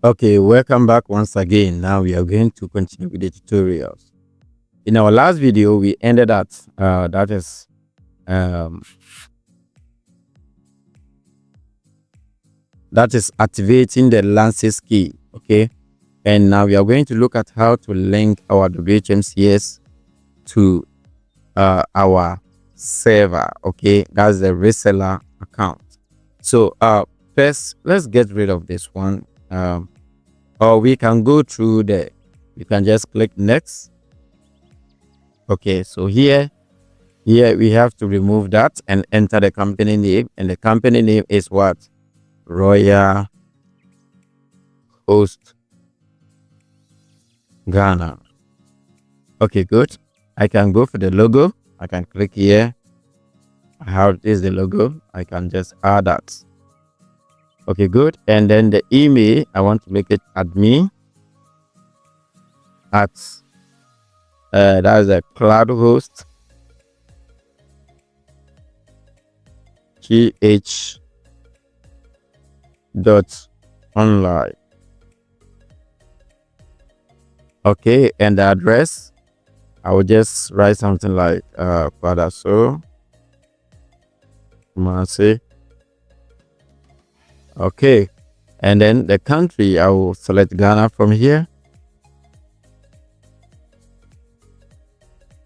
Okay, welcome back once again. Now we are going to continue with the tutorials. In our last video, we ended at um, that is activating the Lances key. Okay, and now we are going to look at how to link our WHMCS to our server. Okay, that's the reseller account. So first, let's get rid of this one. Or we can go through the, you can just click next. Okay, so here we have to remove that and enter the company name, and the company name is what? Royal Host Ghana. Okay, good. I can go for the logo. I can click here. How is the logo? I can just add that. Okay, good. And then the email, I want to make it admin at that's a cloud host gh.online. Okay, and the address, I will just write something like Father So Kumasi. Okay, and then the country, I will select Ghana from here.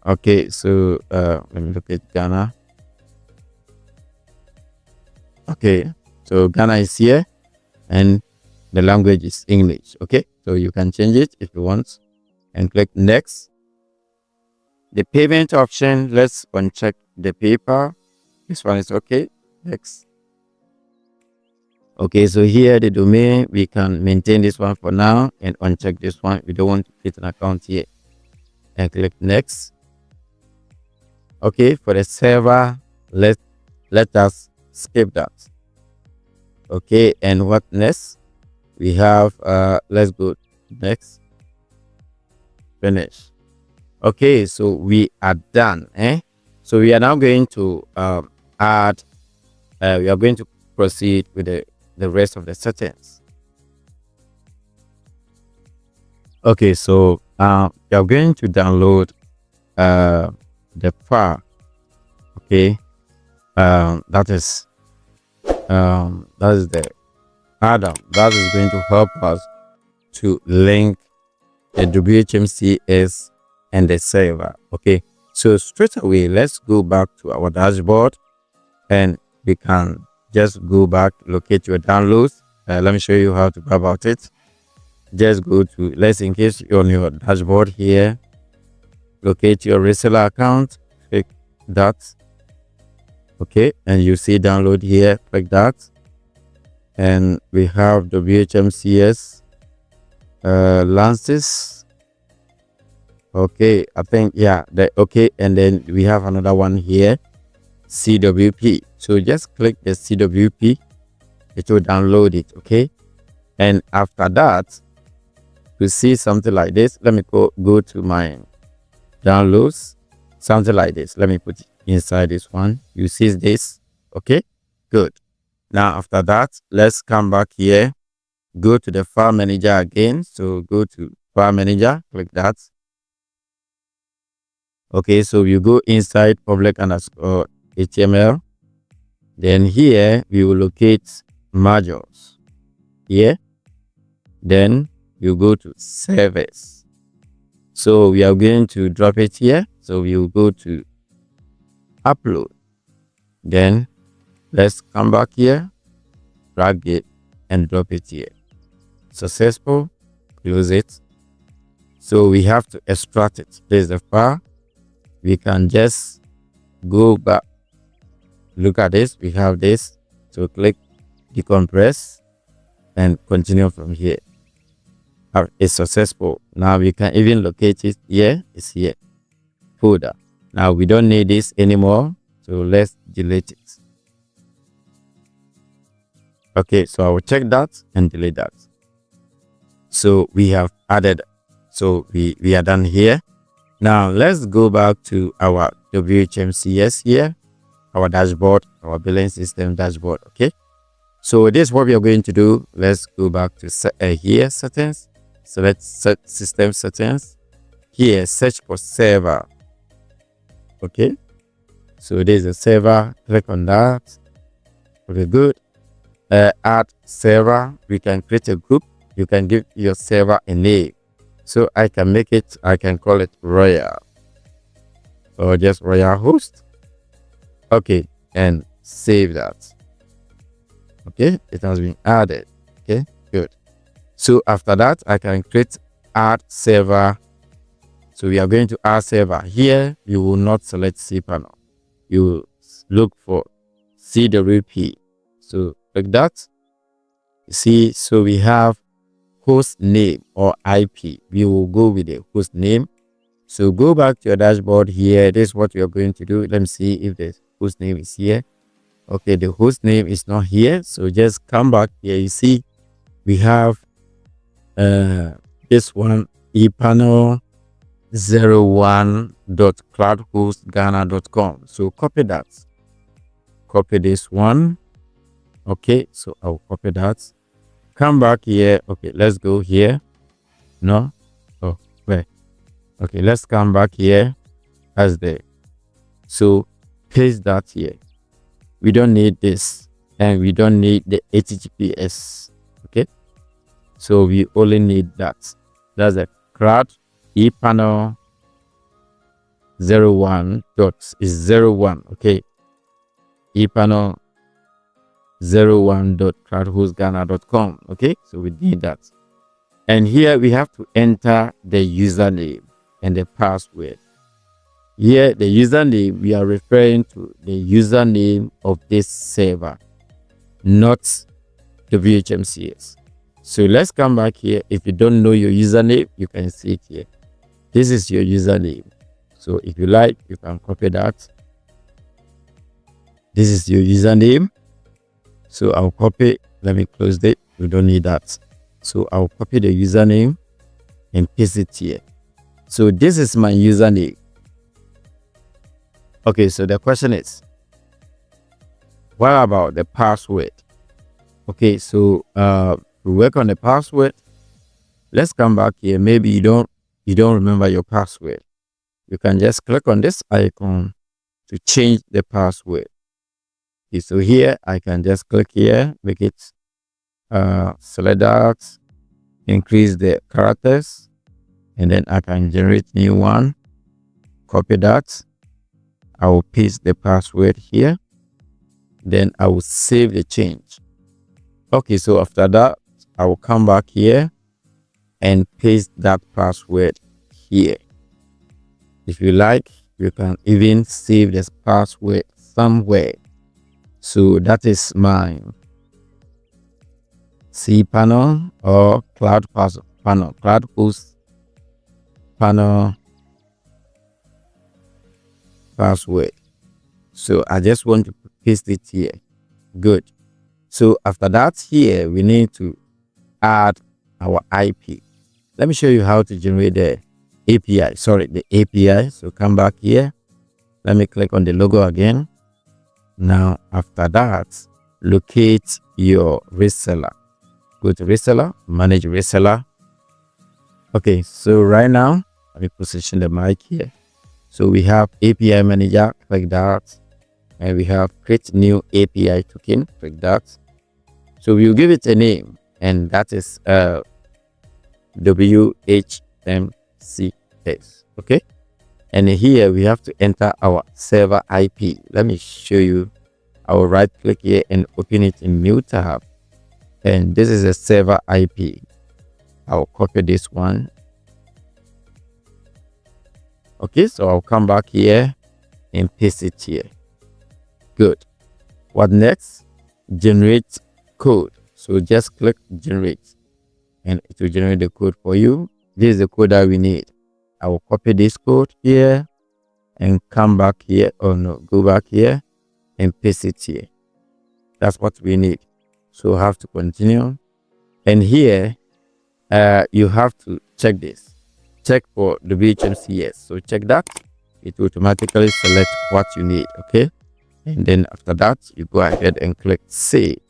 Okay, so let me look at Ghana. Okay, so Ghana is here and the language is English. Okay, so you can change it if you want and click next. The payment option, let's uncheck the PayPal. This one is okay. Next. Okay, so here the domain, we can maintain this one for now and uncheck this one. We don't want to create an account here, and click next. Okay, for the server, let us skip that. Okay, and what next? We have let's go next. Finish. Okay, so we are done. So we are now going to add. We are going to proceed with the rest of the settings. Okay, so we are going to download the file. Okay, that is the Adam that is going to help us to link the WHMCS and the server. Okay, so straight away, let's go back to our dashboard and we can just go back, locate your downloads. Let me show you how to go about it. Just go to, let's in case you're on your dashboard here, locate your reseller account, click that. Okay, and you see download here, click that, and we have WHMCS Lances. Okay, I think okay, and then we have another one here, CWP. So just click the CWP, it will download it. Okay, and after that, to see something like this, let me go to my downloads, something like this. Let me put it inside this one. You see this? Okay, good. Now after that, let's come back here, go to the file manager again. So go to file manager, click that. Okay, so you go inside public underscore HTML. Then here we will locate modules here. Then you go to service. So we are going to drop it here. So we will go to upload. Then let's come back here, drag it and drop it here. Successful. Close it. So we have to extract it. There's the file. We can just go back. Look at this. We have this. So click decompress and continue from here. It's successful. Now we can even locate it here. It's here. Folder. Now we don't need this anymore. So let's delete it. Okay, so I will check that and delete that. So we have added. So we are done here. Now let's go back to our WHMCS here, our dashboard, our billing system dashboard. Okay, So this is what we are going to do. Let's go back to here, settings. Select set system settings. Here, search for server. Okay. So there's a server. Click on that. Okay, good. Add server. We can create a group. You can give your server a name. So I can call it Royal, or just Royal Host. Okay, and save that. Okay, it has been added. Okay, good. So after that, I can create add server. So we are going to add server. Here, you will not select cPanel. You will look for CWP. So like that. You see, so we have host name or IP. We will go with the host name. So go back to your dashboard here. This is what we are going to do. Let me see if the host name is here. Okay, the host name is not here. So just come back here. You see, we have this one, epanel01.cloudhostghana.com. So copy that. Copy this one. Okay, so I'll copy that. Come back here. Okay, let's go here. No? Oh, where? Okay, let's come back here. As there. So paste that here. We don't need this, and we don't need the HTTPS. Okay, so we only need that. That's a cloud ePanel 01 dot is 01. Okay, ePanel 01.cloudhostghana.com. Okay, so we need that, and here we have to enter the username and the password. Here, the username, we are referring to the username of this server, not WHMCS. So let's come back here. If you don't know your username, you can see it here. This is your username. So if you like, you can copy that. This is your username. So I'll copy. Let me close it. We don't need that. So I'll copy the username and paste it here. So this is my username. Okay, so the question is, what about the password? Okay, so to work on the password, let's come back here. Maybe you don't remember your password. You can just click on this icon to change the password. Okay, so here I can just click here, make it select that, increase the characters, and then I can generate new one. Copy that. I will paste the password here. Then I will save the change. Okay, so after that, I will come back here and paste that password here. If you like, you can even save this password somewhere. So that is my cPanel or CloudHost panel password. So I just want to paste it here. Good. So after that, here we need to add our IP. Let me show you how to generate the API. The API. So come back here. Let me click on the logo again. Now after that, locate your reseller. Go to reseller, manage reseller. Okay, so right now, let me position the mic here. So we have API manager, click that, and we have create new API token, click that. So we'll give it a name, and that is WHMCS. Okay, and here we have to enter our server IP. Let me show you. I will right click here and open it in new tab, and this is a server IP. I'll copy this one. Okay, so I'll come back here and paste it here. Good. What next? Generate code. So just click generate and it will generate the code for you. This is the code that we need. I will copy this code here and come back here, or no, go back here and paste it here. That's what we need. So I have to continue. And here, you have to check this. Check for the WHMCS. So check that. It will automatically select what you need. Okay. And then after that, you go ahead and click save.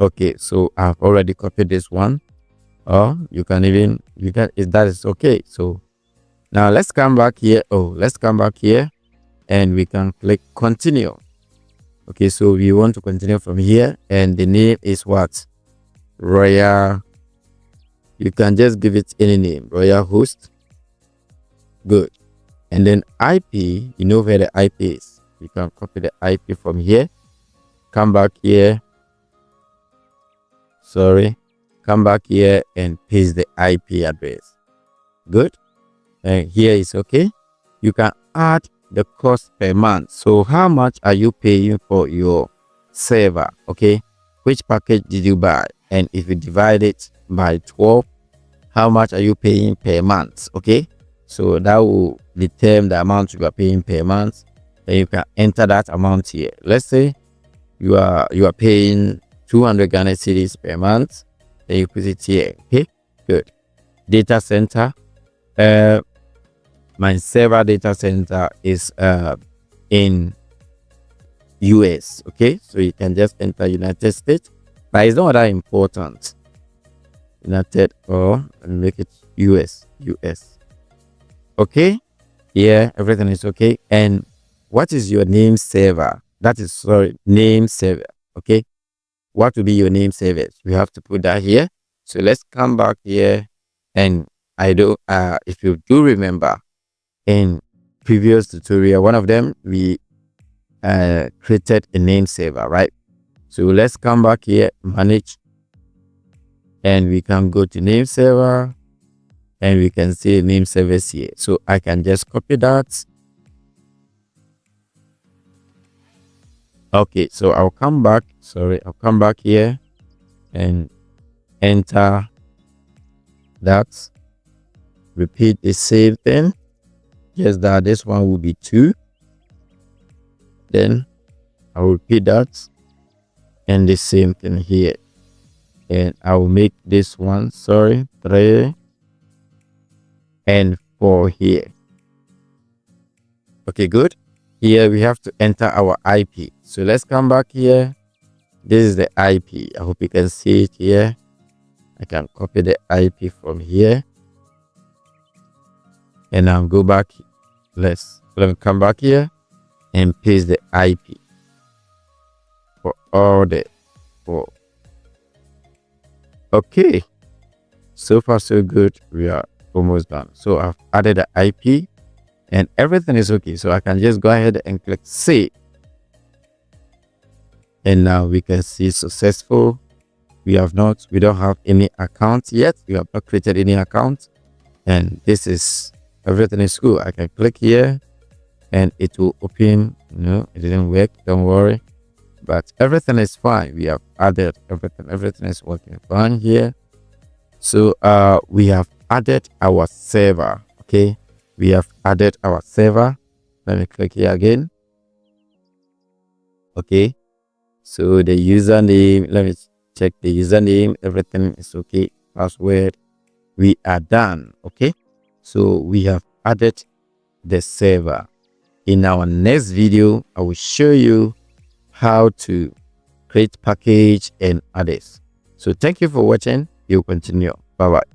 Okay, so I've already copied this one, or that is okay. So now let's come back here. Let's come back here and we can click continue. Okay, so we want to continue from here, and the name is what? Royal. You can just give it any name, Royal Host. Good. And then IP, you know where the IP is. You can copy the IP from here. Come back here. Come back here and paste the IP address. Good. And here is okay. You can add the cost per month. So how much are you paying for your server? Okay, which package did you buy? And if you divide it by 12, how much are you paying per month? Okay, so that will determine the amount you are paying per month. Then you can enter that amount here. Let's say you are paying 200 Ghana cedis per month. Then you put it here. Okay, good. Data center. My server data center is in US. Okay, so you can just enter United States, but it's not that important. United, or make it US. Okay, yeah, everything is okay. And what is your name server? Name server. Okay, what will be your name server? We have to put that here. So let's come back here, and if you do remember, in previous tutorial, one of them, we created a name server, right? So let's come back here, manage, and we can go to name server, and we can see name service here. So I can just copy that. Okay, so I'll come back here and enter that. Repeat the same thing. Just that this one will be 2. Then I'll repeat that, and the same thing here. And I will make this one 3 and 4 here. Okay, good. Here we have to enter our IP. So let's come back here. This is the IP. I hope you can see it here. I can copy the IP from here, and I'll go back. Let me come back here and paste the IP for all the 4. Okay, so far so good. We are almost done. So I've added the IP and everything is okay. So I can just go ahead and click save, and now we can see successful. We don't have any account yet. We have not created any account, and this is everything is good. I can click here and it will open. No, it didn't work. Don't worry, but everything is fine. We have added everything. Everything is working fine here. So we have added our server. Okay, we have added our server. Let me click here again. Okay, so the username, let me check the username. Everything is okay. Password, we are done. Okay, so we have added the server. In our next video, I will show you how to create package and others. So thank you for watching. We'll continue. Bye bye.